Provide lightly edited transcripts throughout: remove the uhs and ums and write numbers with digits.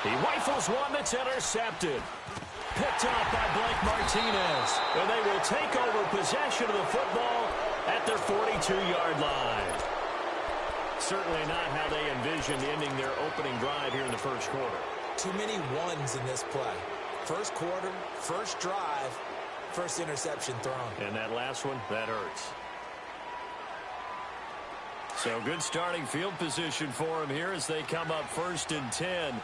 He rifles one that's intercepted. Picked off by Blake Martinez. And they will take over possession of the football at their 42-yard line. Certainly not how they envisioned ending their opening drive here in the first quarter. Too many ones in this play. First quarter, first drive, first interception thrown. And that last one, that hurts. So good starting field position for him here as they come up 1st and 10.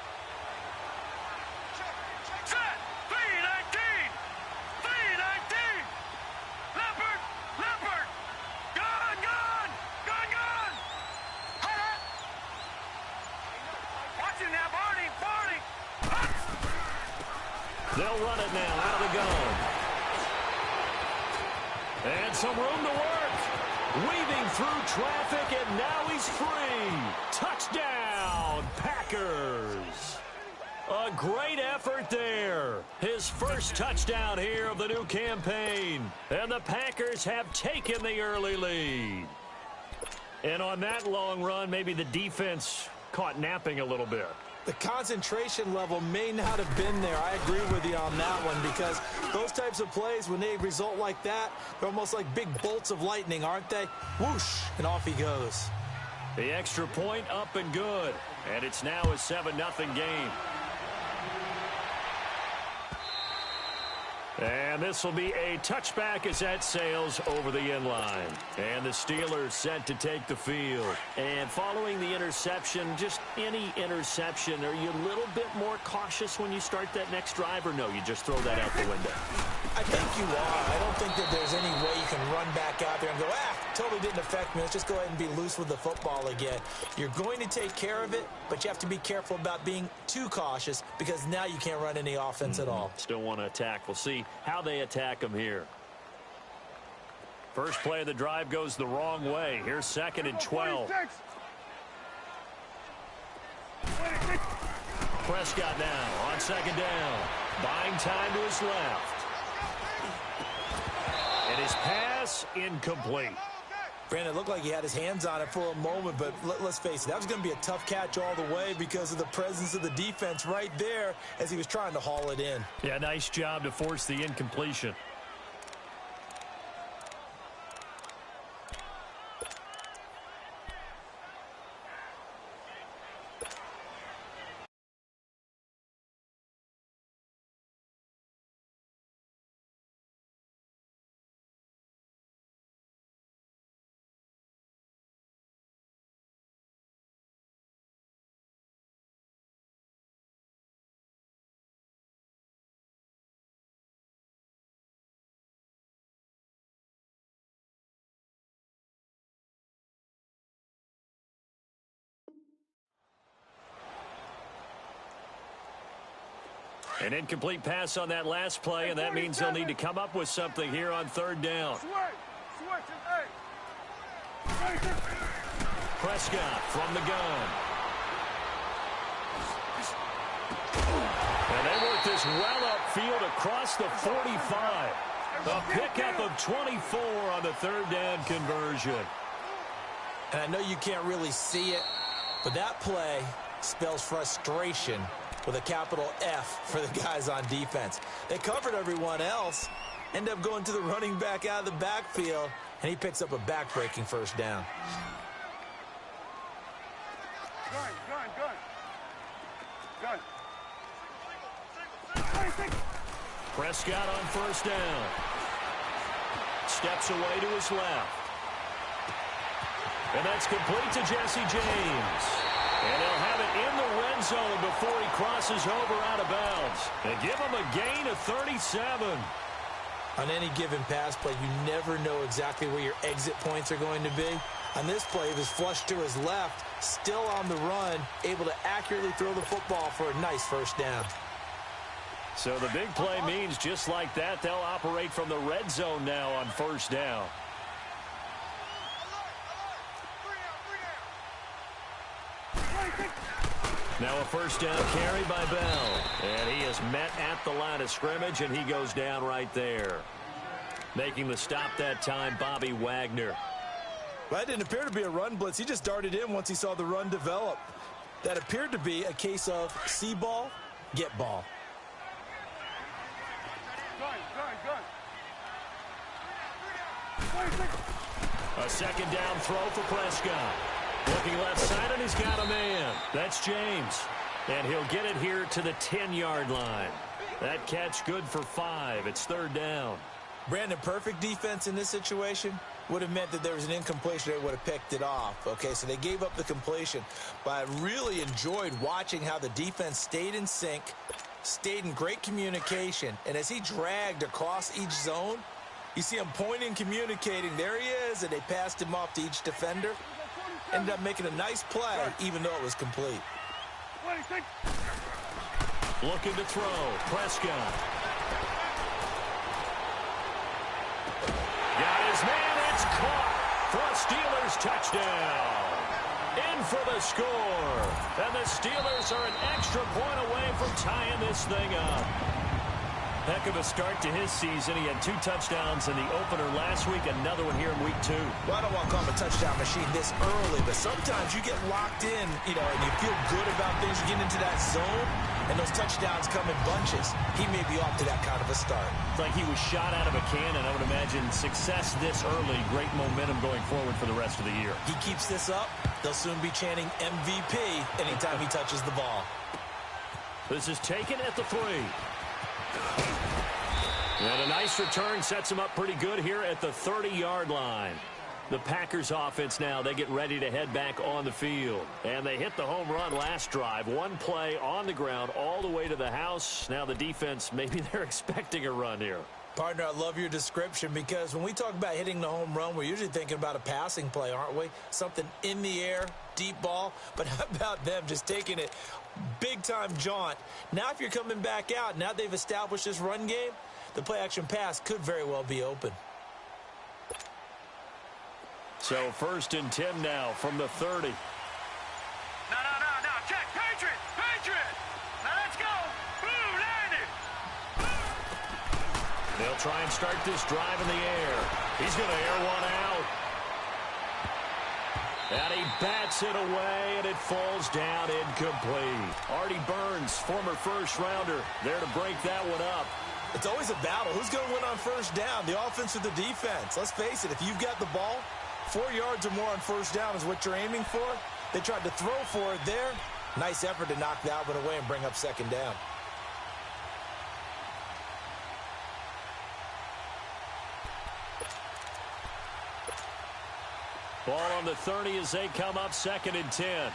They'll run it now out of the gun. And some room to work. Weaving through traffic, and now he's free. Touchdown, Packers. A great effort there. His first touchdown here of the new campaign. And the Packers have taken the early lead. And on that long run, maybe the defense caught napping a little bit. The concentration level may not have been there. I agree with you on that one because those types of plays, when they result like that, they're almost like big bolts of lightning, aren't they? Whoosh, and off he goes. The extra point up and good. And it's now a 7-0 game. And this will be a touchback as that sails over the end line. And the Steelers set to take the field. And following the interception, just any interception, are you a little bit more cautious when you start that next drive, or no, you just throw that out the window? I think you are. I don't think that there's any way you can run back out there and go, totally didn't affect me. Let's just go ahead and be loose with the football again. You're going to take care of it, but you have to be careful about being too cautious because now you can't run any offense at all. Still want to attack. We'll see how they attack them here. First play of the drive goes the wrong way. Here's 2nd and 12. Prescott now on 2nd down. Buying time to his left. And his pass incomplete. Brandon, it looked like he had his hands on it for a moment, but let's face it, that was going to be a tough catch all the way because of the presence of the defense right there as he was trying to haul it in. Yeah, nice job to force the incompletion. An incomplete pass on that last play, and that means they'll need to come up with something here on 3rd down. Prescott from the gun. And they work this well upfield across the 45. A pickup of 24 on the 3rd down conversion. And I know you can't really see it, but that play spells frustration with a capital F for the guys on defense. They covered everyone else, end up going to the running back out of the backfield, and he picks up a back-breaking 1st down. Prescott on 1st down. Steps away to his left. And that's complete to Jesse James. And he'll have it in the red zone before he crosses over out of bounds. And give him a gain of 37. On any given pass play, you never know exactly where your exit points are going to be. On this play, he was flushed to his left, still on the run, able to accurately throw the football for a nice 1st down. So the big play means just like that, they'll operate from the red zone now on 1st down. Now a 1st down carry by Bell. And he is met at the line of scrimmage, and he goes down right there. Making the stop that time, Bobby Wagner. Well, that didn't appear to be a run blitz. He just darted in once he saw the run develop. That appeared to be a case of see ball, get ball. A second down throw for Prescott. Looking left side, and he's got a man. That's James. And he'll get it here to the 10-yard line. That catch good for 5. It's third down. Brandon, perfect defense in this situation would have meant that there was an incompletion. They would have picked it off. Okay, so they gave up the completion. But I really enjoyed watching how the defense stayed in sync, stayed in great communication. And as he dragged across each zone, you see him pointing, communicating. There he is, and they passed him off to each defender. Ended up making a nice play, even though it was complete. Looking to throw. Prescott. Got his man. It's caught for a Steelers touchdown. In for the score. And the Steelers are an extra point away from tying this thing up. Heck of a start to his season. He had 2 touchdowns in the opener last week, another one here in week 2. Well, I don't want to call him a touchdown machine this early, but sometimes you get locked in, and you feel good about things. You get into that zone, and those touchdowns come in bunches. He may be off to that kind of a start. It's like he was shot out of a cannon. I would imagine success this early, great momentum going forward for the rest of the year. He keeps this up, they'll soon be chanting MVP anytime he touches the ball. This is taken at the 3. And a nice return sets him up pretty good here at the 30-yard line. The Packers offense now, they get ready to head back on the field. And they hit the home run last drive. One play on the ground all the way to the house. Now the defense, maybe they're expecting a run here. Partner, I love your description because when we talk about hitting the home run, we're usually thinking about a passing play, aren't we? Something in the air, deep ball. But how about them just taking it big-time jaunt? Now if you're coming back out, now they've established this run game, the play-action pass could very well be open. So 1st and 10 now from the 30. No. Check. Patriot. Now let's go. Blue landed. They'll try and start this drive in the air. He's going to air one out. And he bats it away, and it falls down incomplete. Artie Burns, former first-rounder, there to break that one up. It's always a battle. Who's going to win on first down, the offense or the defense? Let's face it, if you've got the ball, 4 yards or more on first down is what you're aiming for. They tried to throw for it there. Nice effort to knock that one away and bring up second down. Ball on the 30 as they come up 2nd and 10.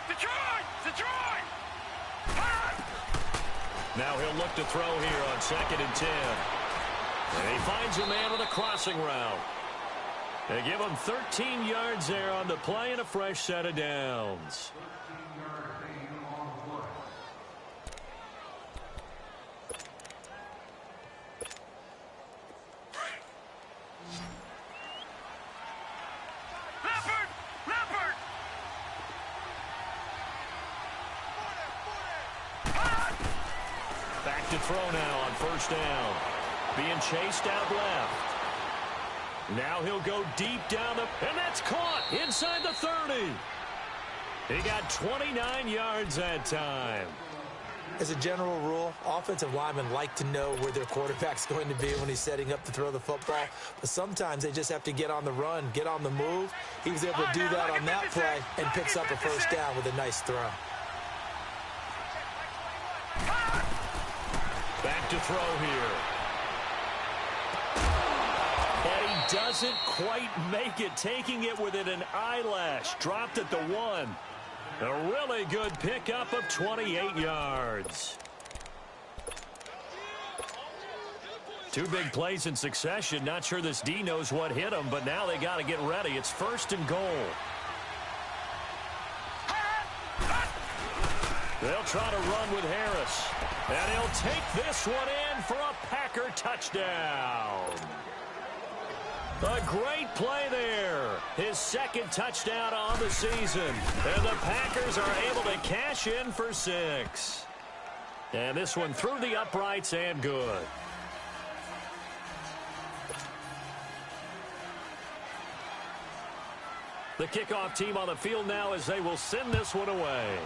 Detroit! Now he'll look to throw here on 2nd and 10. And he finds a man with a crossing route. They give him 13 yards there on the play and a fresh set of downs. Leopard! Back to throw now on first down. Being chased out left. Now he'll go deep down and that's caught inside the 30. He got 29 yards that time. As a general rule, offensive linemen like to know where their quarterback's going to be when he's setting up to throw the football. But sometimes they just have to get on the run, get on the move. He was able to do that on that play and picks up a first down with a nice throw. Back to throw here. And he doesn't quite make it, taking it within an eyelash. Dropped at the 1. A really good pickup of 28 yards. 2 big plays in succession. Not sure this D knows what hit him, but now they got to get ready. It's 1st and goal. They'll try to run with Harris. And he'll take this one in for a Packer touchdown. A great play there. His 2nd touchdown on the season. And the Packers are able to cash in for 6. And this one through the uprights and good. The kickoff team on the field now as they will send this one away.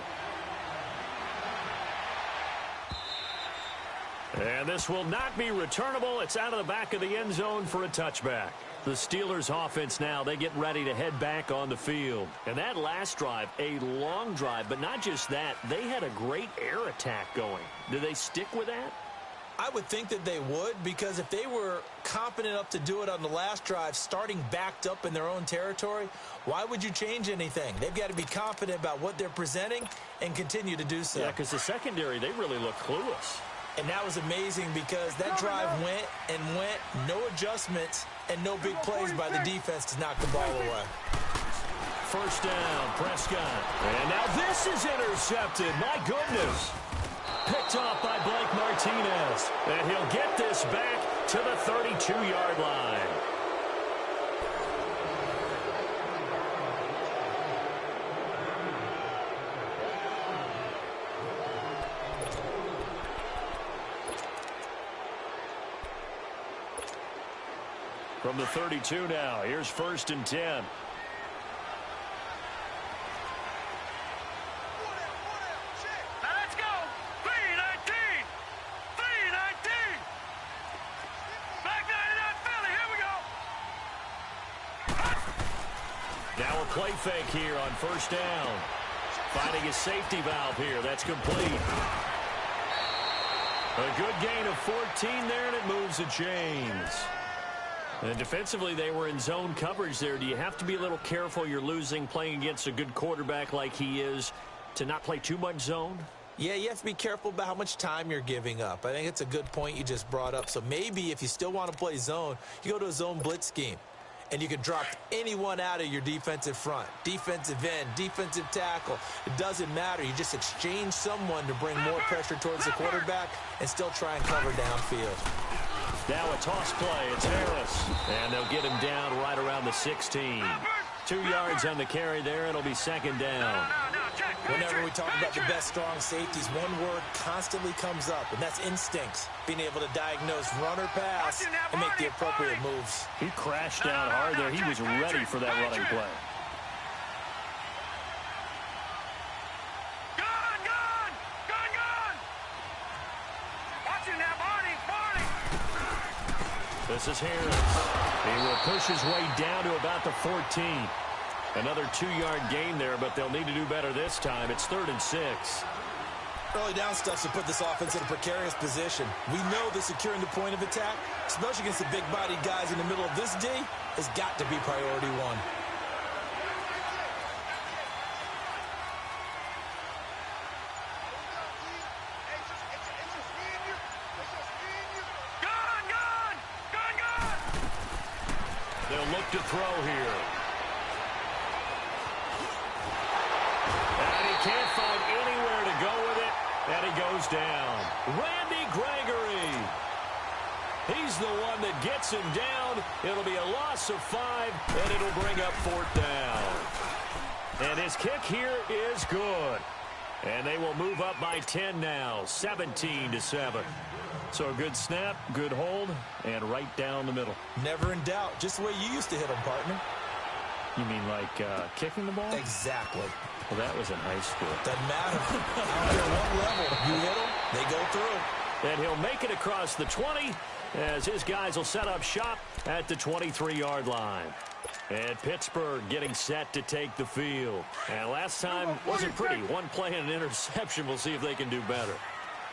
And this will not be returnable. It's out of the back of the end zone for a touchback. The Steelers offense now, they get ready to head back on the field. And that last drive, a long drive, but not just that. They had a great air attack going. Do they stick with that? I would think that they would, because if they were confident enough to do it on the last drive, starting backed up in their own territory, why would you change anything? They've got to be confident about what they're presenting and continue to do so. Yeah, because the secondary, they really look clueless. And that was amazing because that drive went and went, no adjustments, and no big plays by the defense to knock the ball away. First down, Prescott. And now this is intercepted. My goodness. Picked off by Blake Martinez. And he'll get this back to the 32-yard line. From the 32 now, here's 1st and 10. Now let's go. 3-19. 3-19. Back 99 Philly. Here we go. Now a play fake here on 1st down. Finding his safety valve here. That's complete. A good gain of 14 there, and it moves the chains. And defensively, they were in zone coverage there. Do you have to be a little careful? You're losing, playing against a good quarterback like he is, to not play too much zone? Yeah, you have to be careful about how much time you're giving up. I think it's a good point you just brought up. So maybe if you still want to play zone, you go to a zone blitz scheme. And you can drop anyone out of your defensive front. Defensive end, defensive tackle. It doesn't matter. You just exchange someone to bring more pressure towards the quarterback and still try and cover downfield. Now a toss play. It's Harris. And they'll get him down right around the 16. 2 yards on the carry there. It'll be 2nd down. Whenever we talk about the best strong safeties, one word constantly comes up, and that's instincts. Being able to diagnose run or pass and make the appropriate moves. He crashed down hard there. He was ready for that running play. Gone. Watching that, Barney. This is Harris. He will push his way down to about the 14. Another 2-yard gain there, but they'll need to do better this time. It's 3rd and 6. Early down stuff to put this offense in a precarious position. We know that securing the point of attack, especially against the big-bodied guys in the middle of this D, has got to be priority one. They'll look to throw here. And he can't find anywhere to go with it. And he goes down. Randy Gregory. He's the one that gets him down. It'll be a loss of 5, and it'll bring up 4th down. And his kick here is good. And they will move up by 10 now, 17-7. So a good snap, good hold, and right down the middle. Never in doubt. Just the way you used to hit them, partner. You mean like kicking the ball? Exactly. Well, that was in high school. Doesn't matter. I don't care what level. You hit them, they go through. And he'll make it across the 20 as his guys will set up shop at the 23-yard line. And Pittsburgh getting set to take the field. And last time wasn't pretty. One play and an interception. We'll see if they can do better.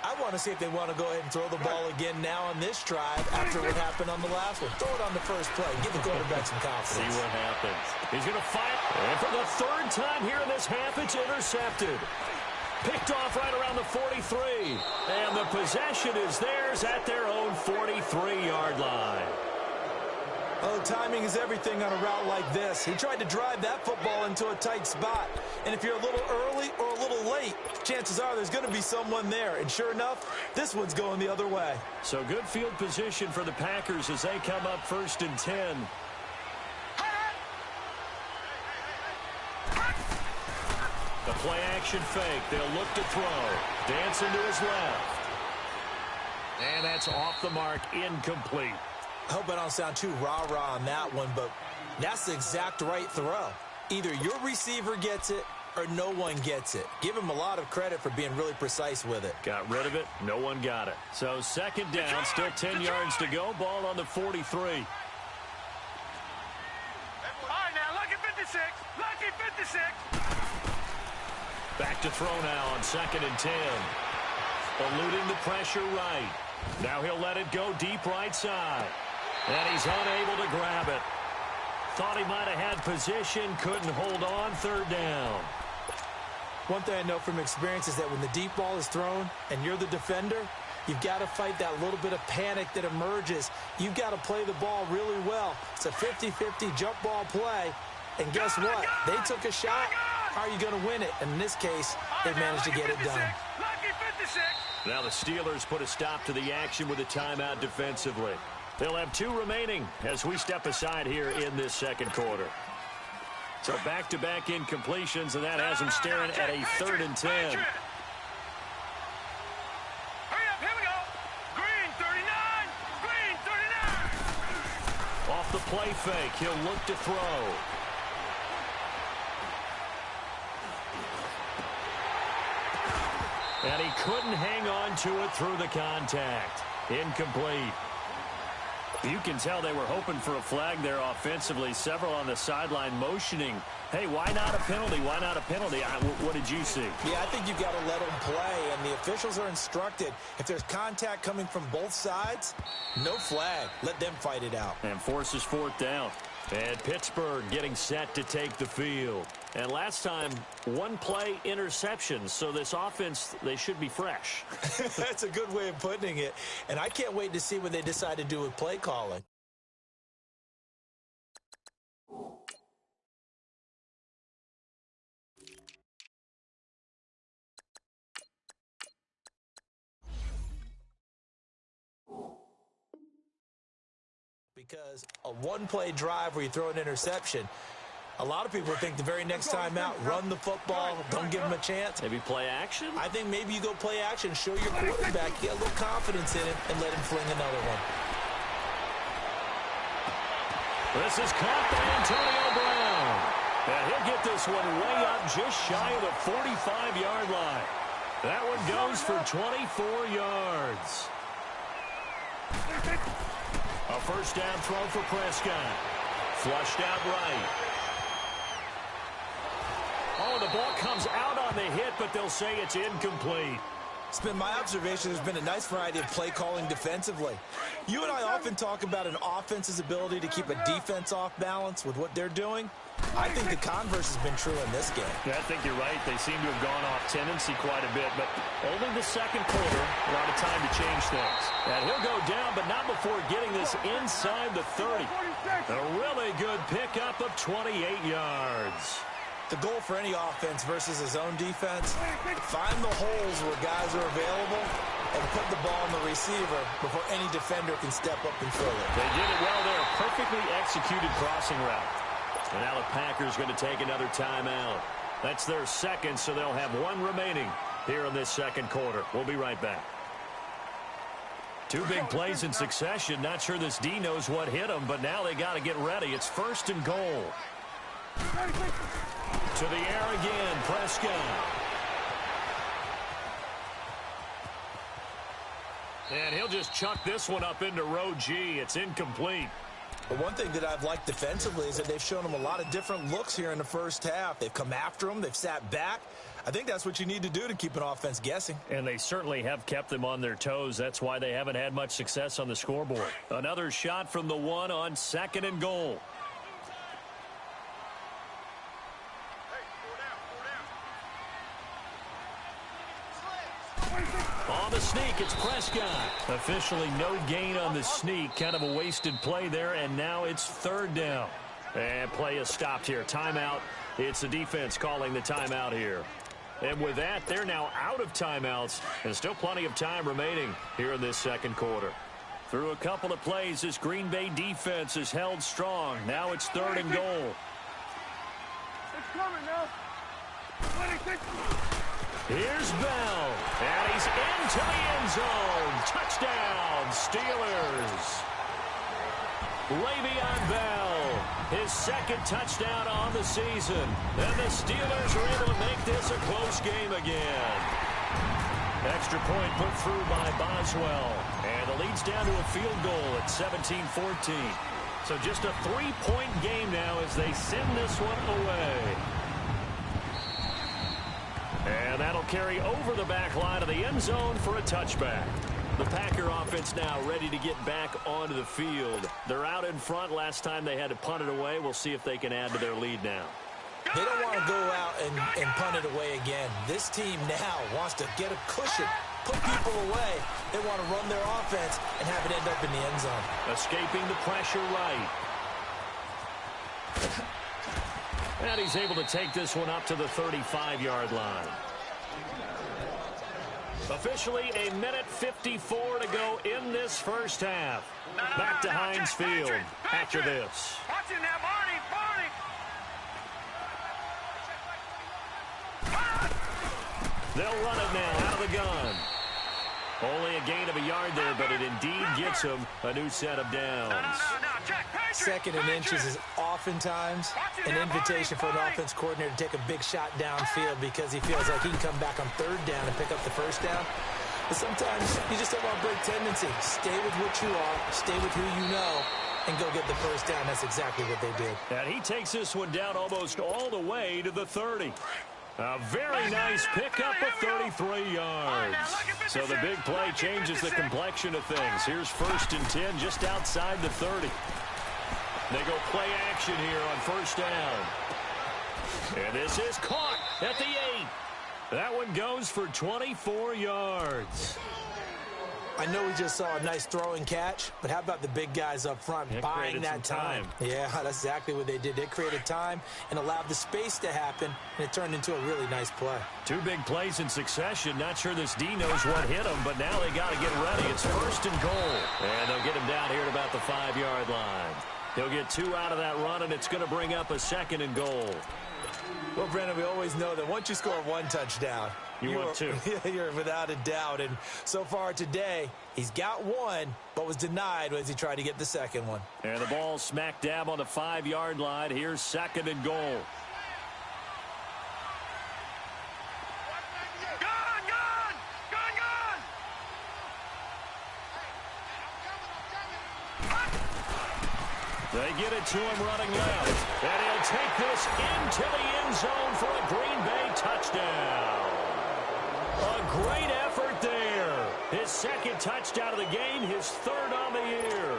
I want to see if they want to go ahead and throw the ball again now on this drive after what happened on the last one. Throw it on the first play. Give the quarterback some confidence. See what happens. He's going to fire. And for the 3rd time here in this half, it's intercepted. Picked off right around the 43. And the possession is theirs at their own 43-yard line. Oh, timing is everything on a route like this. He tried to drive that football into a tight spot. And if you're a little early or a little late, chances are there's going to be someone there. And sure enough, this one's going the other way. So good field position for the Packers as they come up 1st and 10. The play action fake. They'll look to throw. Dancing to his left. And that's off the mark, incomplete. I hope I don't sound too rah-rah on that one, but that's the exact right throw. Either your receiver gets it or no one gets it. Give him a lot of credit for being really precise with it. Got rid of it. No one got it. So second down, still 10 yards to go. Ball on the 43. All right, now, lucky 56. Lucky 56. Back to throw now on 2nd and 10. Eluding the pressure right. Now he'll let it go deep right side. And he's unable to grab it. Thought he might have had position, couldn't hold on. 3rd down. One thing I know from experience is that when the deep ball is thrown and you're the defender, you've got to fight that little bit of panic that emerges. You've got to play the ball really well. It's a 50-50 jump ball play. And guess what? They took a shot. How are you going to win it? And in this case, they managed to get it done. Lucky 56. Now the Steelers put a stop to the action with a timeout defensively. They'll have 2 remaining as we step aside here in this second quarter. So back-to-back incompletions, and that has them staring at a 3rd and 10. Hurry up, here we go. Green 39. Green 39. Off the play fake, he'll look to throw. And he couldn't hang on to it through the contact. Incomplete. You can tell they were hoping for a flag there offensively. Several on the sideline motioning. Hey, why not a penalty? Why not a penalty? What did you see? Yeah, I think you've got to let them play, and the officials are instructed. If there's contact coming from both sides, no flag. Let them fight it out. And forces 4th down. And Pittsburgh getting set to take the field. And last time, 1 play interception. So this offense, they should be fresh. That's a good way of putting it. And I can't wait to see what they decide to do with play calling. Because a 1-play drive where you throw an interception, a lot of people think the very next time out, run the football, don't give them a chance. Maybe play action? I think maybe you go play action, show your quarterback, get a little confidence in him, and let him fling another one. This is caught by Antonio Brown. And he'll get this one way up just shy of the 45-yard line. That one goes for 24 yards. A first down throw for Prescott. Flushed out right. Oh, the ball comes out on the hit, but they'll say it's incomplete. It's been my observation there's been a nice variety of play calling defensively. You and I often talk about an offense's ability to keep a defense off balance with what they're doing. I think the converse has been true in this game. Yeah, I think you're right. They seem to have gone off tendency quite a bit, but only the second quarter, a lot of time to change things. And he'll go down, but not before getting this inside the 30. A really good pickup of 28 yards. The goal for any offense versus his own defense, find the holes where guys are available and put the ball on the receiver before any defender can step up and fill it. They did it well there. Perfectly executed crossing route. And now the Packers going to take another timeout. That's their second, so they'll have 1 remaining here in this second quarter. We'll be right back. 2 big plays in succession. Not sure this D knows what hit him, but now they got to get ready. It's 1st and goal. To the air again, Prescott. And he'll just chuck this one up into row G. It's incomplete. But one thing that I've liked defensively is that they've shown him a lot of different looks here in the first half. They've come after him. They've sat back. I think that's what you need to do to keep an offense guessing. And they certainly have kept them on their toes. That's why they haven't had much success on the scoreboard. Another shot from the 1 on 2nd and goal. On the sneak, it's Prescott. Officially no gain on the sneak. Kind of a wasted play there, and now it's 3rd down. And play is stopped here. Timeout. It's the defense calling the timeout here. And with that, they're now out of timeouts, and still plenty of time remaining here in this second quarter. Through a couple of plays, this Green Bay defense is held strong. Now it's 3rd and goal. It's coming now. 26. Here's Bell, and he's into the end zone. Touchdown, Steelers. Le'Veon Bell his second touchdown on the season. And the Steelers are able to make this a close game again. Extra point put through by Boswell. And the lead's down to a field goal at 17-14. So just a 3-point game now as they send this one away. And that'll carry over the back line of the end zone for a touchback. The Packer offense now ready to get back onto the field. They're out in front. Last time they had to punt it away. We'll see if they can add to their lead now. They don't want to go out and punt it away again. This team now wants to get a cushion, put people away. They want to run their offense and have it end up in the end zone. Escaping the pressure right. And he's able to take this one up to the 35-yard line. Officially a minute 54 to go in this first half. Back to Heinz Field after this. Watching that, Barney. They'll run it now out of the gun. Only a gain of a yard there, but it indeed gets him a new set of downs. Second and inches is oftentimes an invitation for an offense coordinator to take a big shot downfield because he feels like he can come back on third down and pick up the first down. But sometimes you just don't want to break tendency. Stay with what you are, stay with who you know, and go get the first down. That's exactly what they did. And he takes this one down almost all the way to the 30. A very nice pickup of 33 yards. So the big play changes the complexion of things. Here's 1st and 10 just outside the 30. They go play action here on first down. And this is caught at the 8. That one goes for 24 yards. I know we just saw a nice throw and catch, but how about the big guys up front buying that time? Yeah, that's exactly what they did. They created time and allowed the space to happen, and it turned into a really nice play. 2 big plays in succession. Not sure this D knows what hit him, but now they got to get ready. It's 1st and goal. And they'll get him down here at about the 5-yard line. He'll get 2 out of that run, and it's going to bring up a 2nd and goal. Well, Brandon, we always know that once you score 1 touchdown, you want 2. You're without a doubt. And so far today, he's got 1, but was denied as he tried to get the 2nd one. And the ball smack dab on the 5-yard line. Here's 2nd and goal. They get it to him running left. And he'll take this into the end zone for a Green Bay touchdown. A great effort there. His 2nd touchdown of the game, his 3rd on the year.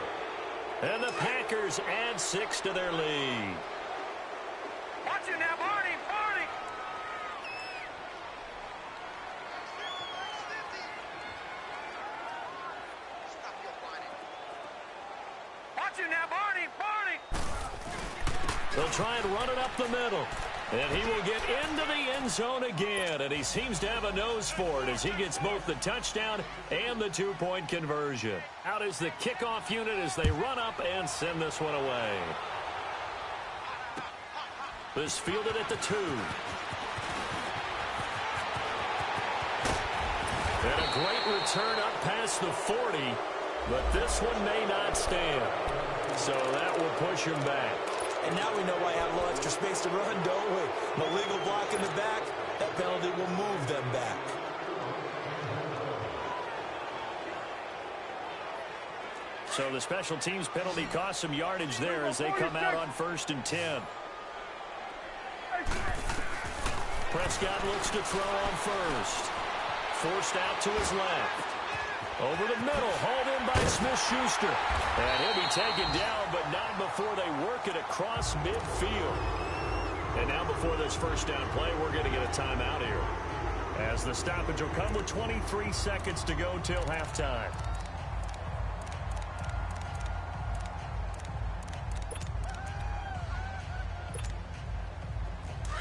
And the Packers add 6 to their lead. Watching now, Barney. Watching now, Barney. They'll try and run it up the middle. And he will get into the end zone again. And he seems to have a nose for it as he gets both the touchdown and the 2-point conversion. Out is the kickoff unit as they run up and send this one away. This fielded at the 2. And a great return up past the 40. But this one may not stand. So that will push him back. And now we know why I have a little extra space to run, don't we? No legal block in the back. That penalty will move them back. So the special teams penalty cost some yardage there as they come out on 1st and 10. Prescott looks to throw on first. Forced out to his left. Over the middle, hauled in by Smith-Schuster. And he'll be taken down, but not before they work it across midfield. And now before this first down play, we're going to get a timeout here. As the stoppage will come with 23 seconds to go till halftime.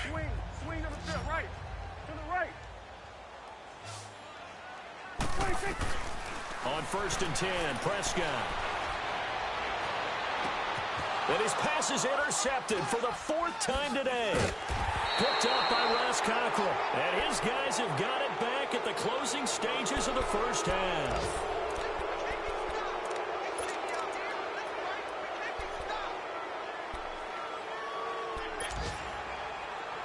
Swing to the right. To the right. On 1st and 10, Prescott. And his pass is intercepted for the 4th time today. Picked up by Ross Cockrell. And his guys have got it back at the closing stages of the first half.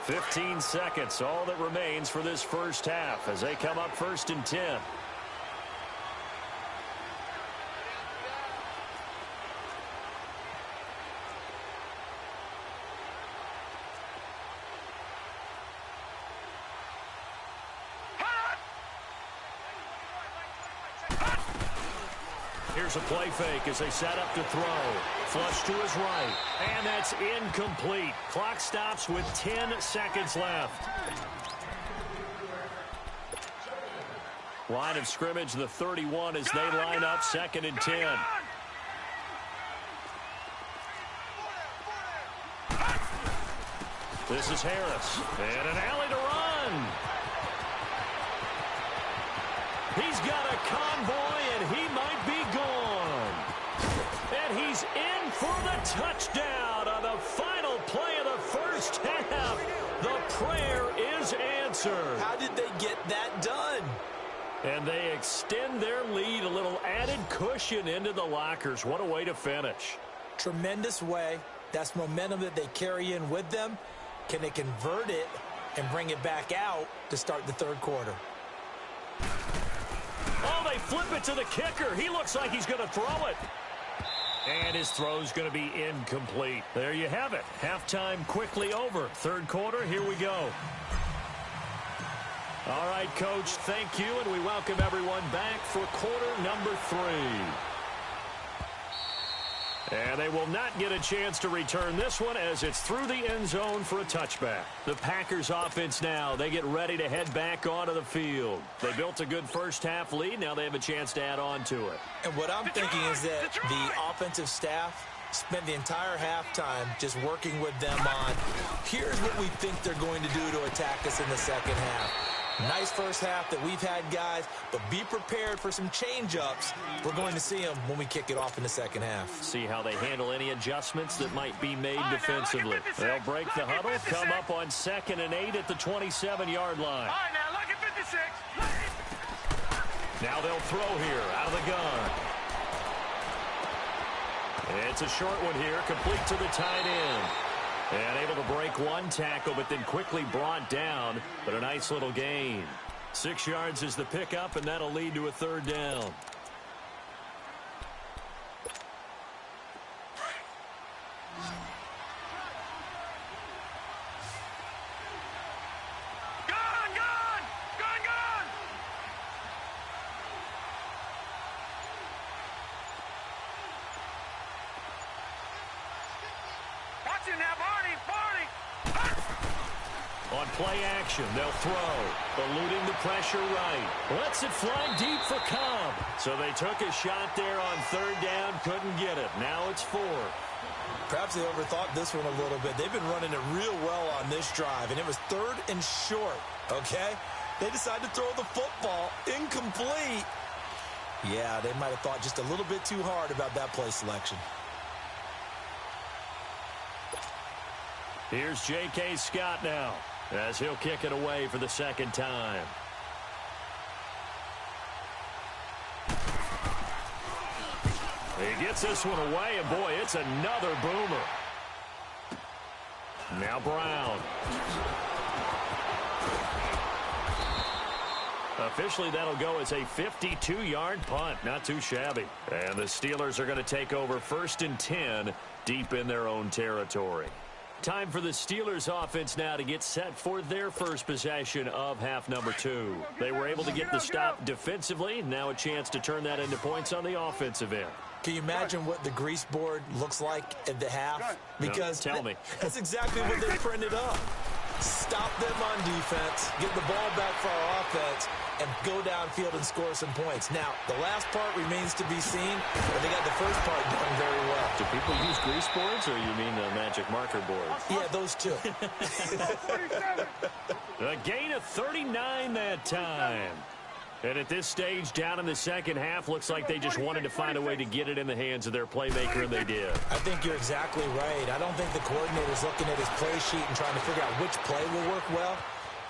15 seconds, all that remains for this first half as they come up 1st and 10. Here's a play fake as they set up to throw. Flush to his right. And that's incomplete. Clock stops with 10 seconds left. Line of scrimmage, the 31 as they line up 2nd and 10. This is Harris. And an alley to run. He's got a convoy, and he might be gone. And he's in for the touchdown on the final play of the first half. The prayer is answered. How did they get that done? And they extend their lead, a little added cushion into the lockers. What a way to finish. Tremendous way. That's momentum that they carry in with them. Can they convert it and bring it back out to start the third quarter? Oh, they flip it to the kicker. He looks like he's going to throw it. And his throw's going to be incomplete. There you have it. Halftime quickly over. Third quarter, here we go. All right, Coach, thank you, and we welcome everyone back for quarter number 3. And they will not get a chance to return this one as it's through the end zone for a touchback. The Packers offense now, they get ready to head back onto the field. They built a good first half lead. Now they have a chance to add on to it. And what I'm thinking is that the offensive staff spent the entire halftime just working with them on, here's what we think they're going to do to attack us in the second half. Nice first half that we've had, guys, but be prepared for some change-ups. We're going to see them when we kick it off in the second half. See how they handle any adjustments that might be made defensively. They'll break the huddle, come up on 2nd and 8 at the 27-yard line. All right, now, look at 56. Now they'll throw here out of the gun. It's a short one here, complete to the tight end. And able to break one tackle, but then quickly brought down. But a nice little gain. 6 yards is the pickup, and that'll lead to a third down. On play action, they'll throw. Eluding the pressure right. Lets it fly deep for Cobb. So they took a shot there on third down, couldn't get it. Now it's 4. Perhaps they overthought this one a little bit. They've been running it real well on this drive, and it was 3rd and short, okay? They decided to throw the football incomplete. Yeah, they might have thought just a little bit too hard about that play selection. Here's J.K. Scott now, as he'll kick it away for the second time. He gets this one away, and boy, it's another boomer. Now Brown. Officially, that'll go as a 52-yard punt. Not too shabby. And the Steelers are going to take over 1st and 10 deep in their own territory. Time for the Steelers offense now to get set for their first possession of half number 2. They were able to get the stop defensively. Now a chance to turn that into points on the offensive end. Can you imagine what the grease board looks like at the half? Because no, tell me. That's exactly what they printed up. Stop them on defense, get the ball back for our offense, and go downfield and score some points. Now, the last part remains to be seen, but they got the first part done very well. Do people use grease boards, or you mean the magic marker boards? Yeah, those two. A gain of 39 that time. And at this stage, down in the second half, looks like they just wanted to find a way to get it in the hands of their playmaker, and they did. I think you're exactly right. I don't think the coordinator's looking at his play sheet and trying to figure out which play will work well.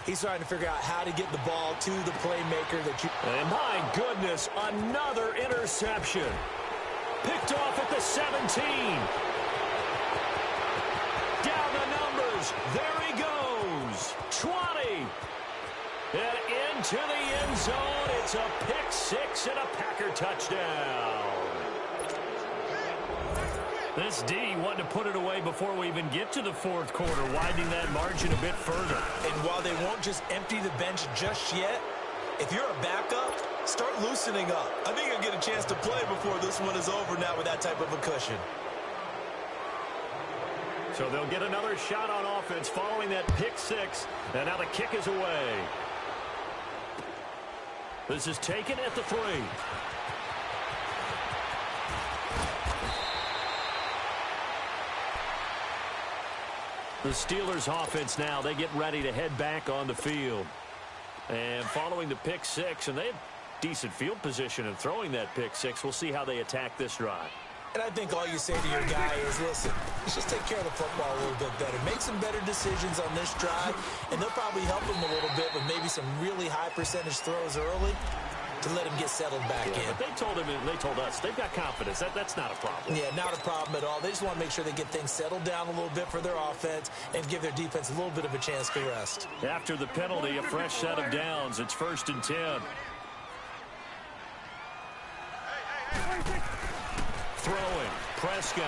He's trying to figure out how to get the ball to the playmaker that you... And my goodness, another interception. Picked off at the 17. Down the numbers. throws. There he goes. 20. And into the end zone. It's a pick six and a Packer touchdown. This D wanted to put it away before we even get to the fourth quarter, widening that margin a bit further. And while they won't just empty the bench just yet, if you're a backup, start loosening up. I think you'll get a chance to play before this one is over now with that type of a cushion. So they'll get another shot on offense following that pick six. And now the kick is away. This is taken at the 3. The Steelers offense now, they get ready to head back on the field. And following the pick six, and they have decent field position in throwing that pick six. We'll see how they attack this drive. And I think all you say to your guy is, listen, let's just take care of the football a little bit better. Make some better decisions on this drive, and they'll probably help him a little bit with maybe some really high percentage throws early to let him get settled back in. But they told him, and they told us, they've got confidence. That's not a problem. Yeah, not a problem at all. They just want to make sure they get things settled down a little bit for their offense and give their defense a little bit of a chance to rest. After the penalty, a fresh set of downs. It's 1st and 10. Throwing, Prescott.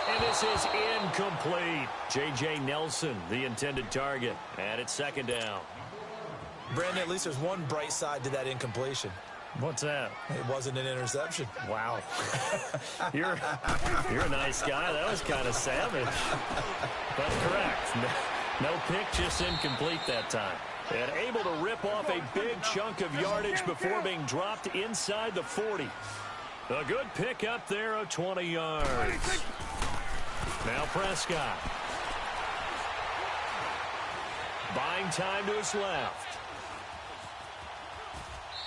And this is incomplete. J.J. Nelson, the intended target. And it's 2nd down. Brandon, at least there's one bright side to that incompletion. What's that? It wasn't an interception. Wow. You're a nice guy. That was kind of savage. But correct. No pick, just incomplete that time. And able to rip off a big chunk of yardage before being dropped inside the 40. A good pick up there of 20 yards. Now Prescott. Buying time to his left.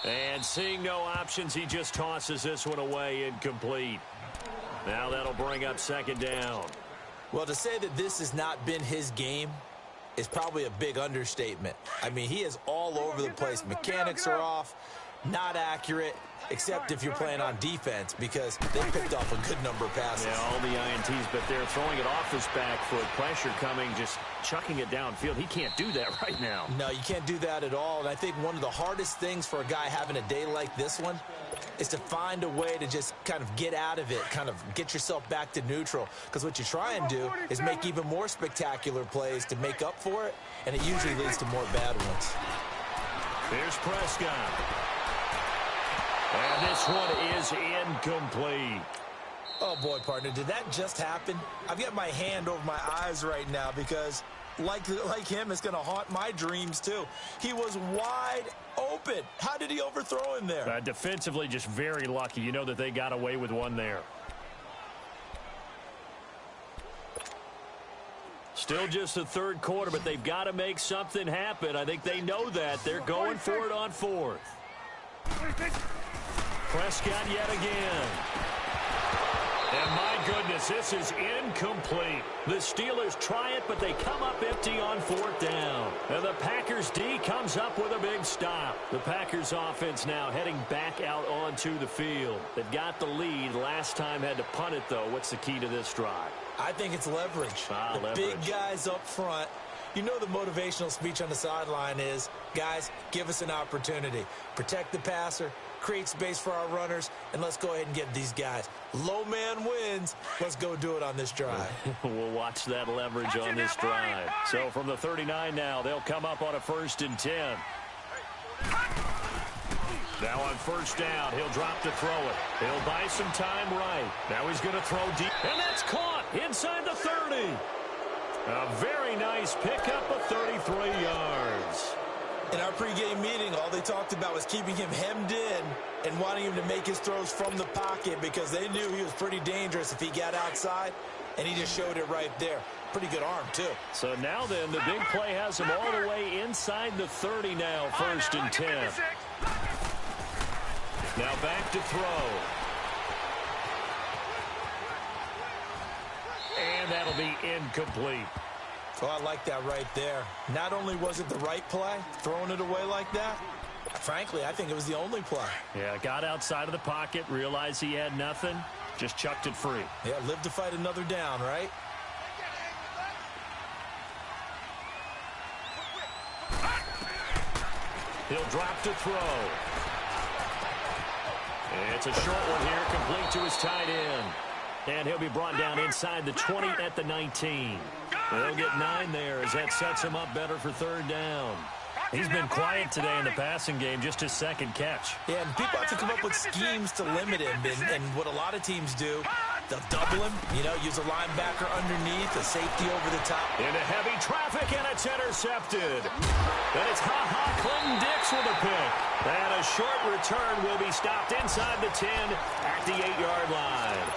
And seeing no options, he just tosses this one away, incomplete. Now that'll bring up 2nd down. Well, to say that this has not been his game is probably a big understatement. I mean, he is all over the place. Mechanics are off, not accurate, except if you're playing on defense, because they picked off a good number of passes. Yeah, all the INTs, but they're throwing it off his back foot. Pressure coming, just chucking it downfield. He can't do that right now. No, you can't do that at all. And I think one of the hardest things for a guy having a day like this one is to find a way to just kind of get out of it, kind of get yourself back to neutral. Because what you try and do is make even more spectacular plays to make up for it, and it usually leads to more bad ones. Here's Prescott. And this one is incomplete. Oh, boy, partner, did that just happen? I've got my hand over my eyes right now because, like him, it's going to haunt my dreams, too. He was wide open. How did he overthrow him there? Defensively, just very lucky. You know that they got away with one there. Still just the 3rd quarter, but they've got to make something happen. I think they know that. They're going for it on 4th. Prescott yet again. And my goodness, this is incomplete. The Steelers try it, but they come up empty on 4th down. And the Packers D comes up with a big stop. The Packers offense now heading back out onto the field. They've got the lead. Last time had to punt it, though. What's the key to this drive? I think it's leverage. The leverage. Big guys up front. You know the motivational speech on the sideline is, guys, give us an opportunity. Protect the passer, create space for our runners, and let's go ahead and give these guys. Low man wins. Let's go do it on this drive. We'll watch that leverage on this drive. So from the 39 now, they'll come up on a 1st and 10. Now on 1st down, he'll drop to throw it. He'll buy some time right. Now he's going to throw deep. And that's caught inside the 30. A very nice pickup of 33 yards. In our pregame meeting, all they talked about was keeping him hemmed in and wanting him to make his throws from the pocket because they knew he was pretty dangerous if he got outside, and he just showed it right there. Pretty good arm, too. So now then, the big play has him all the way inside the 30 now, 1st and 10. Now back to throw. And that'll be incomplete. Oh, I like that right there. Not only was it the right play, throwing it away like that, frankly, I think it was the only play. Yeah, got outside of the pocket, realized he had nothing, just chucked it free. Yeah, live to fight another down, right? He'll drop to throw. It's a short one here, complete to his tight end. And he'll be brought down inside the 20 at the 19. They'll get 9 there as that sets him up better for third down. He's been quiet today in the passing game, just his second catch. Yeah, and people have to come up with schemes to limit him. And what a lot of teams do, they'll double him, use a linebacker underneath, a safety over the top. Into heavy traffic, and it's intercepted. Then it's Clinton-Dix with a pick. And a short return will be stopped inside the 10 at the 8-yard line.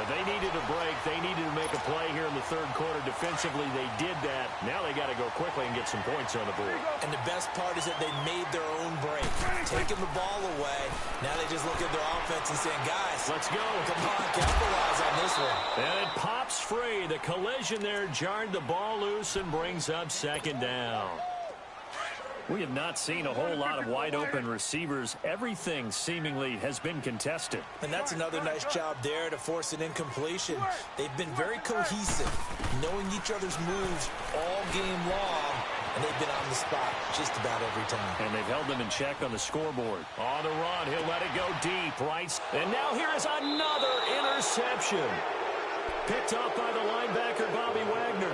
They needed a break. They needed to make a play here in the third quarter. Defensively, they did that. Now they got to go quickly and get some points on the board. And the best part is that they made their own break. Taking the ball away. Now they just look at their offense and saying, guys, let's go. Come on, capitalize on this one. And it pops free. The collision there jarred the ball loose and brings up second down. We have not seen a whole lot of wide-open receivers. Everything seemingly has been contested. And that's another nice job there to force an incompletion. They've been very cohesive, knowing each other's moves all game long, and they've been on the spot just about every time. And they've held them in check on the scoreboard. On the run, he'll let it go deep, right? And now here is another interception. Picked up by the linebacker, Bobby Wagner.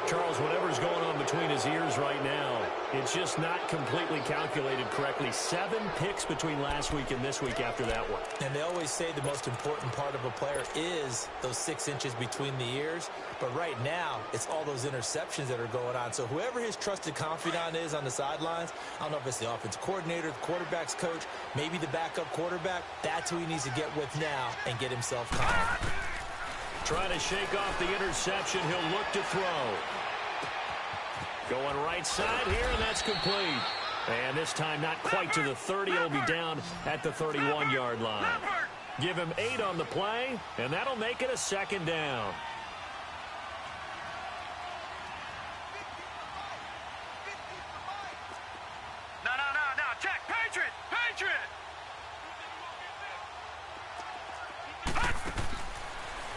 Charles, whatever's going on between his ears right now, it's just not completely calculated correctly. 7 picks between last week and this week after that one. And they always say the most important part of a player is those 6 inches between the ears. But right now, it's all those interceptions that are going on. So whoever his trusted confidant is on the sidelines, I don't know if it's the offensive coordinator, the quarterback's coach, maybe the backup quarterback, that's who he needs to get with now and get himself calm. Trying to shake off the interception. He'll look to throw. Going right side here, and that's complete. And this time not quite to the 30. It'll be down at the 31-yard line. Give him 8 on the play, and that'll make it a second down. No. Check. Patriot.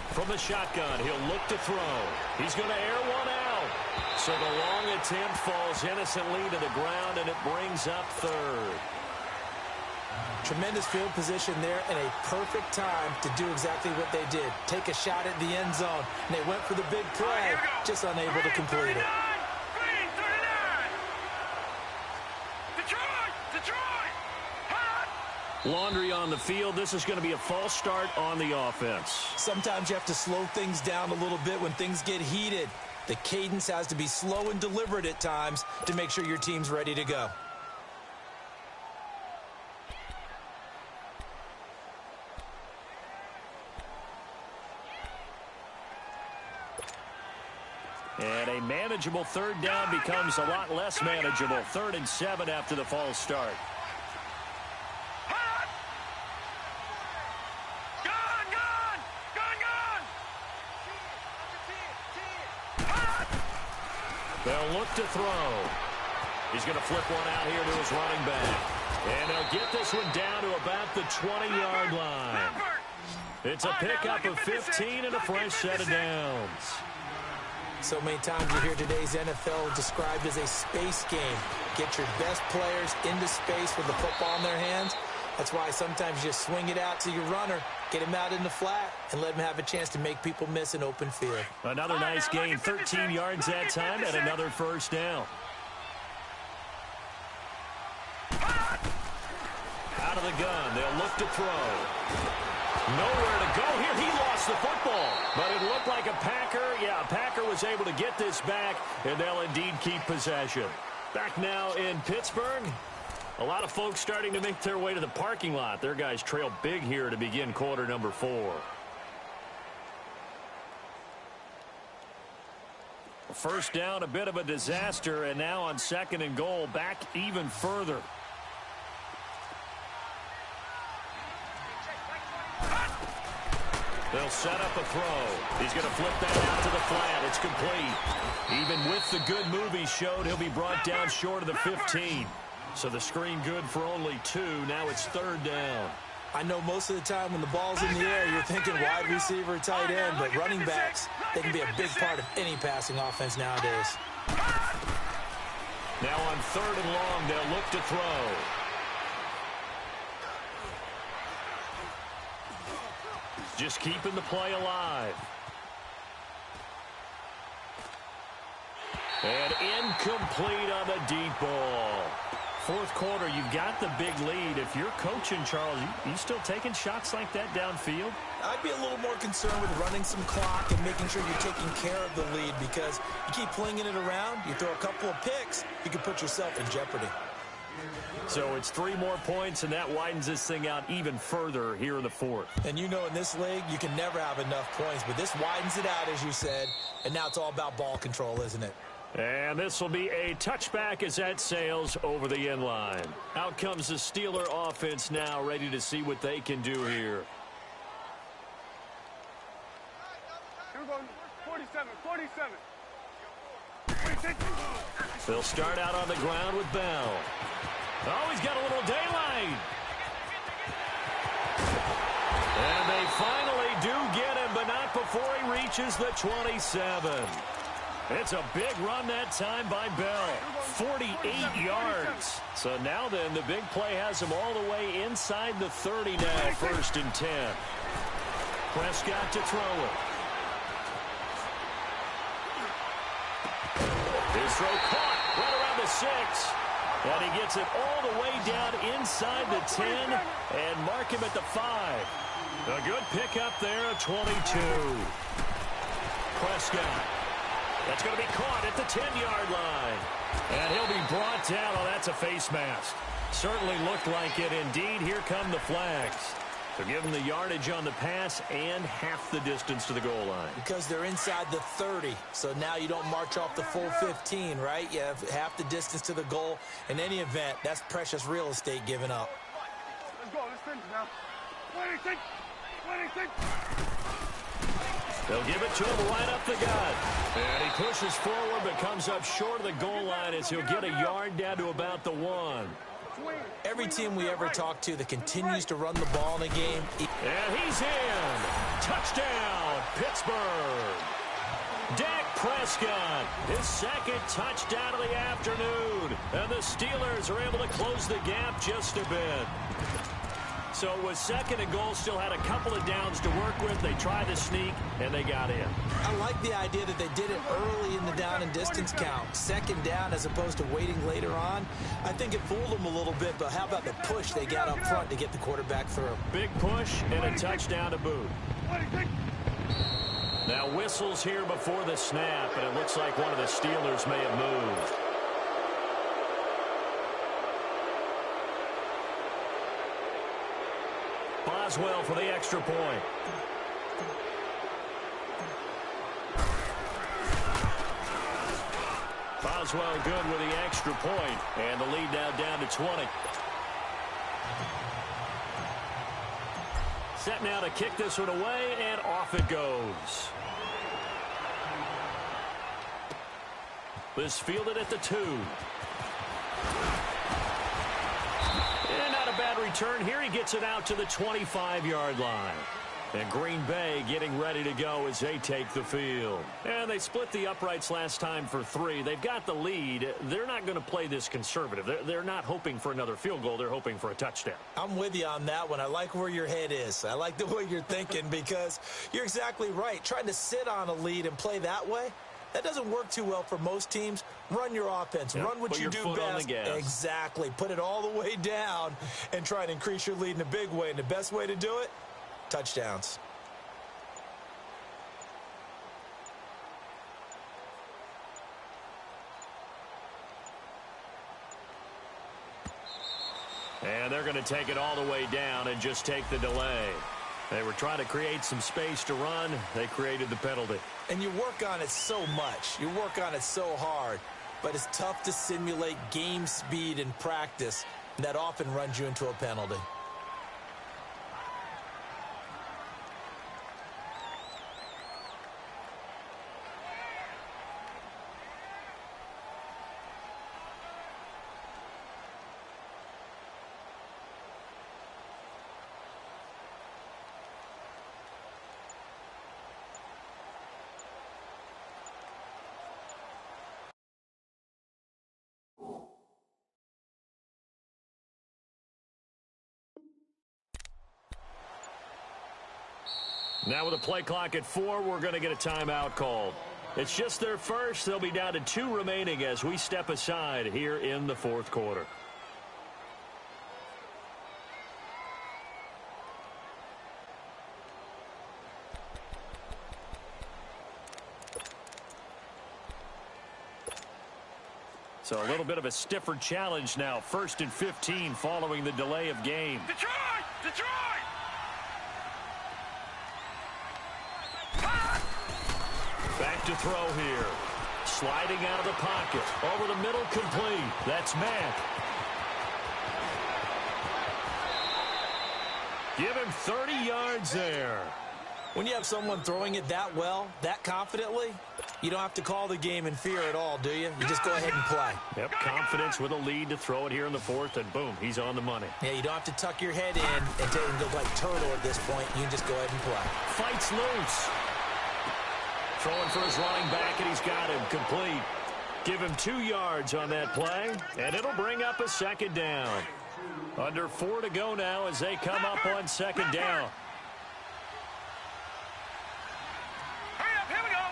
From the shotgun, he'll look to throw. He's going to air one out. So the long attempt falls innocently to the ground, and it brings up third. Tremendous field position there and a perfect time to do exactly what they did. Take a shot at the end zone, and they went for the big play, just unable to complete it. Green, 39. Detroit. Hot. Laundry on the field. This is going to be a false start on the offense. Sometimes you have to slow things down a little bit when things get heated. The cadence has to be slow and deliberate at times to make sure your team's ready to go. And a manageable third down becomes a lot less manageable. 3rd and 7 after the false start. They'll look to throw. He's going to flip one out here to his running back. And they'll get this one down to about the 20-yard line. It's a pickup of 15 and a fresh set of downs. So many times you hear today's NFL described as a space game. Get your best players into space with the football in their hands. That's why sometimes you just swing it out to your runner, get him out in the flat, and let him have a chance to make people miss an open field. Another nice gain, 13 yards that time, and another first down. Out of the gun, they'll look to throw. Nowhere to go here. He lost the football, but it looked like a Packer. Yeah, a Packer was able to get this back, and they'll indeed keep possession. Back now in Pittsburgh. A lot of folks starting to make their way to the parking lot. Their guys trail big here to begin quarter number 4. First down, a bit of a disaster, and now on 2nd and goal, back even further. They'll set up a throw. He's going to flip that out to the flat. It's complete. Even with the good move he showed, he'll be brought down short of the 15. So the screen good for only 2. Now it's 3rd down. I know most of the time when the ball's in the air, you're thinking wide receiver, tight end, but running backs, they can be a big part of any passing offense nowadays. Now on 3rd and long, they'll look to throw. Just keeping the play alive. And incomplete on the deep ball. 4th quarter, you've got the big lead. If you're coaching, Charles, you still taking shots like that downfield? I'd be a little more concerned with running some clock and making sure you're taking care of the lead, because you keep flinging it around, you throw a couple of picks, you can put yourself in jeopardy. So it's 3 more points, and that widens this thing out even further here in the 4th. And you know in this league, you can never have enough points, but this widens it out, as you said, and now it's all about ball control, isn't it? And this will be a touchback as that sails over the end line. Out comes the Steeler offense now, ready to see what they can do here. Here we go. 47, 47. They'll start out on the ground with Bell. Oh, he's got a little daylight. And they finally do get him, but not before he reaches the 27. It's a big run that time by Bell. 48 yards. So now then, the big play has him all the way inside the 30 now, 1st and 10. Prescott to throw it. His throw caught right around the 6. And he gets it all the way down inside the 10 and mark him at the 5. A good pickup there at 22. Prescott. That's going to be caught at the 10-yard line. And he'll be brought down. Oh, that's a face mask. Certainly looked like it. Indeed, here come the flags. So give him the yardage on the pass and half the distance to the goal line. Because they're inside the 30, so now you don't march off the full 15, right? You have half the distance to the goal. In any event, that's precious real estate given up. Let's go. Let's finish now. 26. 26. They'll give it to him right up the gut. And he pushes forward but comes up short of the goal line as he'll get a yard down to about the 1. Every team we ever talk to that continues to run the ball in a game. And he's in. Touchdown, Pittsburgh. Dak Prescott, his 2nd touchdown of the afternoon. And the Steelers are able to close the gap just a bit. So it was 2nd and goal, still had a couple of downs to work with. They tried to sneak, and they got in. I like the idea that they did it early in the down and distance count. 2nd down as opposed to waiting later on. I think it fooled them a little bit, but how about the push they got up front to get the quarterback through? Big push and a touchdown to boot. Now whistles here before the snap, and it looks like one of the Steelers may have moved. Boswell for the extra point. Boswell good with the extra point, and the lead now down to 20. Set now to kick this one away, and off it goes. This fielded at the 2. And not a bad return here. He gets it out to the 25-yard line. And Green Bay getting ready to go as they take the field. And they split the uprights last time for 3. They've got the lead. They're not going to play this conservative. They're not hoping for another field goal. They're hoping for a touchdown. I'm with you on that one. I like where your head is. I like the way you're thinking because you're exactly right. Trying to sit on a lead and play that way, that doesn't work too well for most teams. Run your offense. Yep. Run what Put you your do foot on best. the gas. Exactly. Put it all the way down and try and increase your lead in a big way. And the best way to do it, touchdowns. And they're going to take it all the way down and just take the delay. They were trying to create some space to run. They created the penalty. And you work on it so much. You work on it so hard. But it's tough to simulate game speed in practice. And that often runs you into a penalty. Now with a play clock at 4, we're going to get a timeout called. It's just their first. They'll be down to 2 remaining as we step aside here in the fourth quarter. So a little bit of a stiffer challenge now. 1st and 15 following the delay of game. Detroit! Detroit! Back to throw here. Sliding out of the pocket. Over the middle, complete. That's Mack. Give him 30 yards there. When you have someone throwing it that well, that confidently, you don't have to call the game in fear at all, do you? You just go ahead and play. Yep, confidence with a lead to throw it here in the 4th, and boom, he's on the money. Yeah, you don't have to tuck your head in and look like turtle at this point. You can just go ahead and play. Fights loose. Throwing for his running back, and he's got him complete. Give him 2 yards on that play, and it'll bring up a 2nd down. Under 4 to go now as they come up on 2nd down. Hurry up, here we go.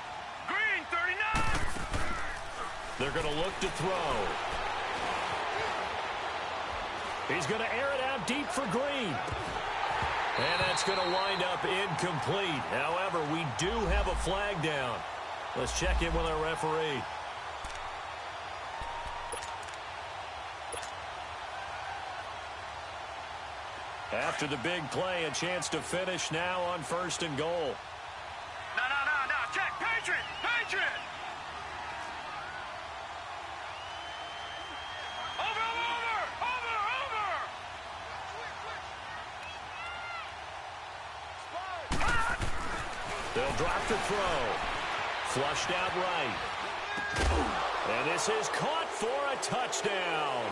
Green, 39. They're going to look to throw. He's going to air it out deep for Green. And that's going to wind up incomplete. However, we do have a flag down. Let's check in with our referee. After the big play, a chance to finish now on 1st and goal. No. Check. Patriot! Patriot! They'll drop the throw. Flushed out right. And this is caught for a touchdown.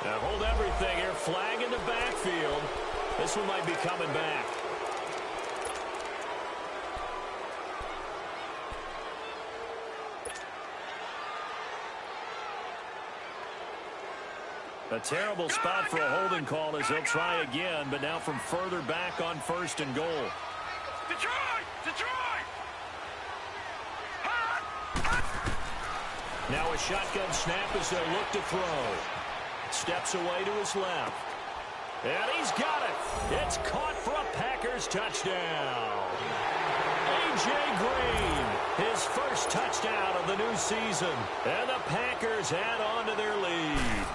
Now hold everything here. Flag in the backfield. This one might be coming back. A terrible spot for a holding call as they'll try again, but now from further back on 1st and goal. Detroit! Detroit! Now a shotgun snap as they'll look to throw. Steps away to his left. And he's got it. It's caught for a Packers touchdown. A.J. Green, his first touchdown of the new season. And the Packers add on to their lead.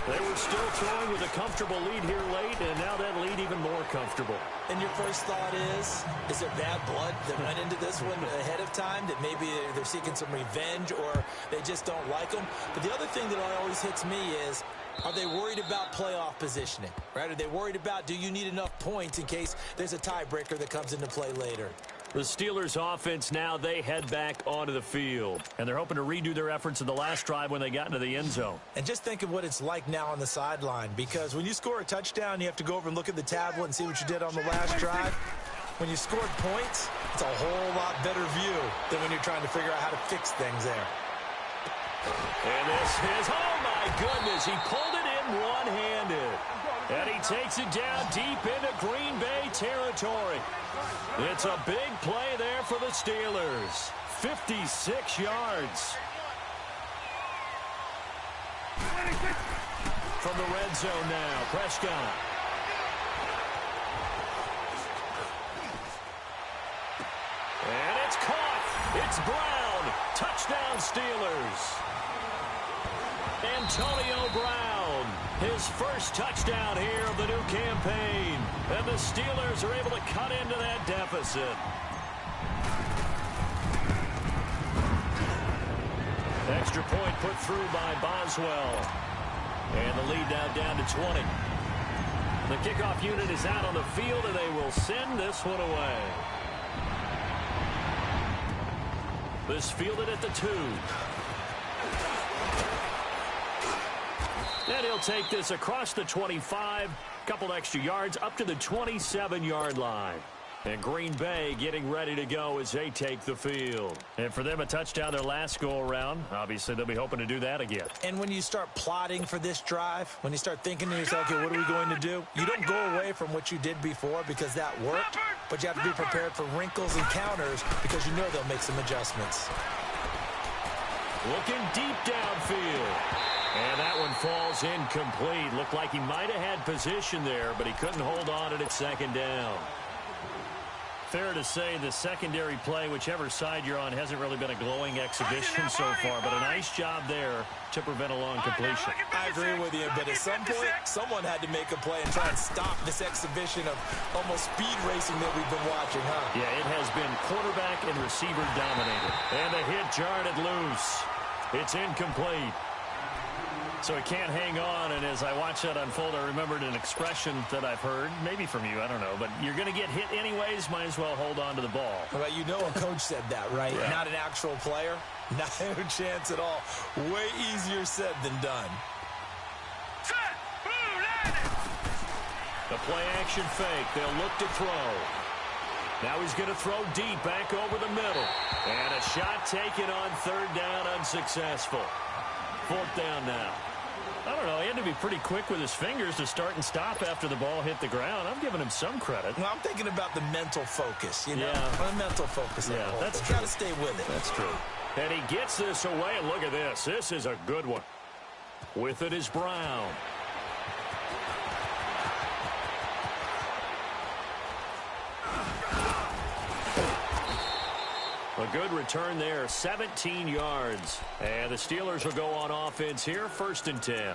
They were still throwing with a comfortable lead here late, and now that lead even more comfortable. And your first thought is there bad blood that went into this one ahead of time, that maybe they're seeking some revenge or they just don't like them? But the other thing that always hits me is, are they worried about playoff positioning, right? Are they worried about, do you need enough points in case there's a tiebreaker that comes into play later? The Steelers offense now, they head back onto the field. And they're hoping to redo their efforts in the last drive when they got into the end zone. And just think of what it's like now on the sideline, because when you score a touchdown, you have to go over and look at the tablet and see what you did on the last drive. When you scored points, it's a whole lot better view than when you're trying to figure out how to fix things there. And this is, oh my goodness, he pulled it in one-handed. And he takes it down deep into Green Bay territory. It's a big play there for the Steelers. 56 yards. From the red zone now, Prescott. And it's caught. It's Brown. Touchdown, Steelers. Antonio Brown, his first touchdown here of the new campaign. And the Steelers are able to cut into that deficit. Extra point put through by Boswell. And the lead now down to 20. The kickoff unit is out on the field, and they will send this one away. This fielded at the 2. And he'll take this across the 25, couple extra yards up to the 27-yard line. And Green Bay getting ready to go as they take the field. And for them, a touchdown their last go-around. Obviously, they'll be hoping to do that again. And when you start plotting for this drive, when you start thinking to yourself, okay, what are we going to do? You don't go away from what you did before because that worked. but you have to be prepared for wrinkles and counters because you know they'll make some adjustments. Looking deep downfield. And that one falls incomplete. Looked like he might have had position there, but he couldn't hold on to it at second down. Fair to say the secondary play, whichever side you're on, hasn't really been a glowing exhibition so far, but a nice job there to prevent a long completion. I agree with you, but at some point, someone had to make a play and try and stop this exhibition of almost speed racing that we've been watching, huh? Yeah, it has been quarterback and receiver dominated. And the hit jarred it loose. It's incomplete. So he can't hang on, and as I watch that unfold, I remembered an expression that I've heard, maybe from you, I don't know, but you're going to get hit anyways, might as well hold on to the ball. Well, you know a coach said that, right? Yeah. Not an actual player. Not a chance at all. Way easier said than done. The play-action fake. They'll look to throw. Now he's going to throw deep back over the middle. And a shot taken on third down, unsuccessful. Fourth down now. I don't know. He had to be pretty quick with his fingers to start and stop after the ball hit the ground. I'm giving him some credit. Well, I'm thinking about the mental focus, you know? Yeah. The mental focus. Yeah, that's true. Got to stay with it. That's true. And he gets this away, and look at this. This is a good one. With it is Brown. A good return there, 17 yards. And the Steelers will go on offense here, 1st and 10.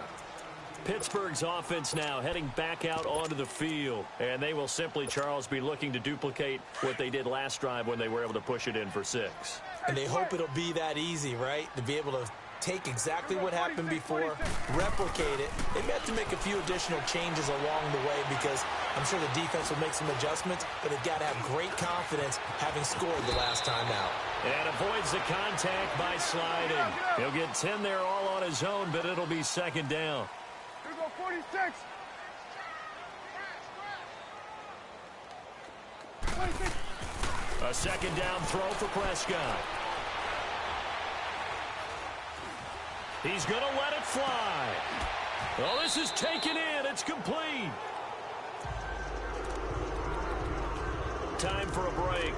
Pittsburgh's offense now heading back out onto the field. And they will simply, Charles, be looking to duplicate what they did last drive when they were able to push it in for 6. And they hope it'll be that easy, right? To be able to take exactly what happened before, replicate it. They may have to make a few additional changes along the way because I'm sure the defense will make some adjustments, but they've got to have great confidence having scored the last time out. And avoids the contact by sliding. He'll get 10 there all on his own, but it'll be second down. Here go 46. 26. A second down throw for Prescott. He's going to let it fly. Oh, this is taken in. It's complete. Time for a break.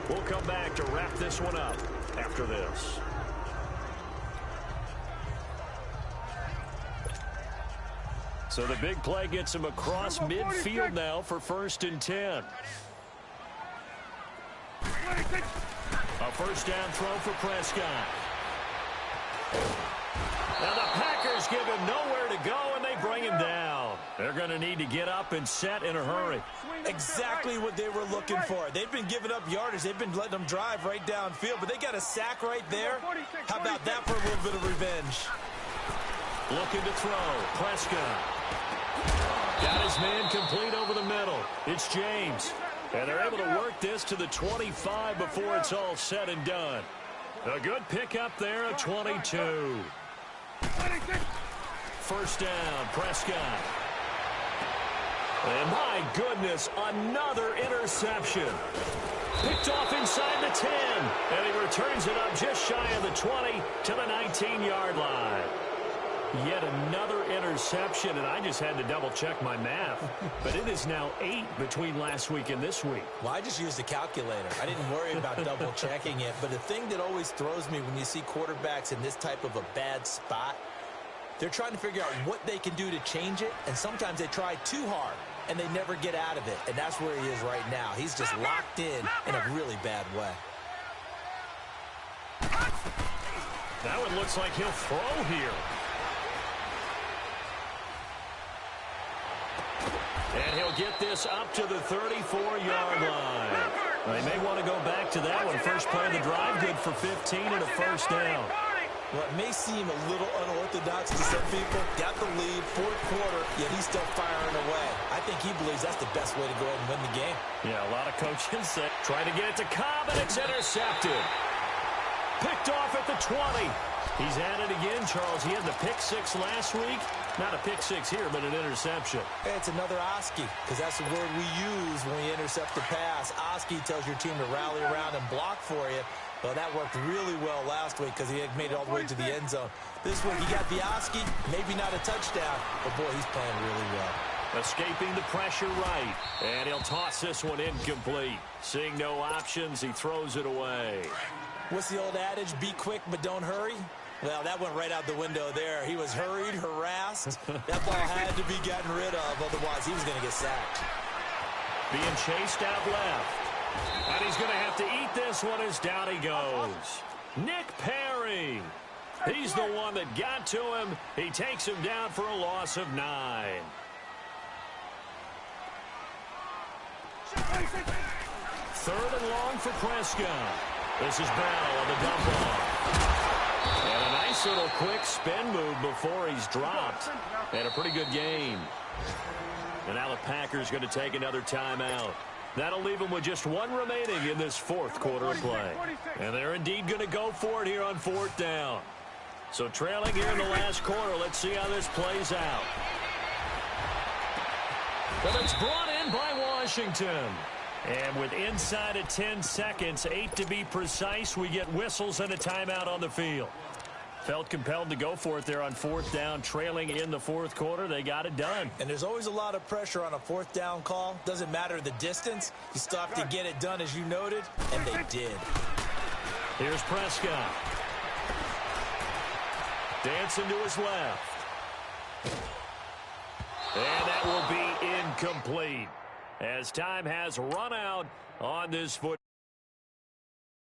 We'll come back to wrap this one up after this. So the big play gets him across midfield now for 1st and 10. 26. A first down throw for Prescott. Now the Packers give him nowhere to go, and they bring him down. They're going to need to get up and set in a hurry. Exactly what they were looking for. They've been giving up yardage. They've been letting them drive right downfield, but they got a sack right there. How about that for a little bit of revenge? Looking to throw. Prescott. Got his man complete over the middle. It's James. And they're able to work this to the 25 before it's all said and done. A good pickup there at 22. First down, Prescott. And my goodness, another interception. Picked off inside the 10. And he returns it up just shy of the 20 to the 19-yard line. Yet another interception, and I just had to double-check my math. But it is now 8 between last week and this week. Well, I just used a calculator. I didn't worry about double-checking it. But the thing that always throws me when you see quarterbacks in this type of a bad spot, they're trying to figure out what they can do to change it, and sometimes they try too hard, and they never get out of it. And that's where he is right now. He's just locked in a really bad way. That one looks like he'll throw here. And he'll get this up to the 34-yard line. They may want to go back to that one. First play of the drive, good for 15 and a first down. Well, it may seem a little unorthodox to some people. Got the lead, 4th quarter, yet he's still firing away. I think he believes that's the best way to go ahead and win the game. Yeah, a lot of coaches say, trying to get it to Cobb, and it's intercepted. Picked off at the 20. He's at it again, Charles. He had the pick 6 last week. Not a pick 6 here, but an interception. Hey, it's another Oski, because that's the word we use when we intercept the pass. Oski tells your team to rally around and block for you. Well, that worked really well last week because he had made it all the way to the end zone. This week, he got the Oski, maybe not a touchdown, but boy, he's playing really well. Escaping the pressure right. And he'll toss this one incomplete. Seeing no options, he throws it away. What's the old adage? Be quick, but don't hurry. Well, that went right out the window there. He was hurried, harassed. That ball had to be gotten rid of, otherwise he was going to get sacked. Being chased out left. And he's going to have to eat this one as down he goes. Nick Perry. He's the one that got to him. He takes him down for a loss of 9. Third and long for Prescott. This is Bell on the dump off. And a nice little quick spin move before he's dropped. And a pretty good game. And now the Packers going to take another timeout. That'll leave them with just one remaining in this fourth quarter of play. And they're indeed going to go for it here on fourth down. So trailing here in the last quarter, let's see how this plays out. Well, it's brought in by Washington. And with inside of 10 seconds, 8 to be precise, we get whistles and a timeout on the field. Felt compelled to go for it there on fourth down, trailing in the fourth quarter. They got it done. And there's always a lot of pressure on a fourth down call. Doesn't matter the distance. You still have to get it done, as you noted, and they did. Here's Prescott. Dancing to his left. And that will be incomplete, as time has run out on this foot.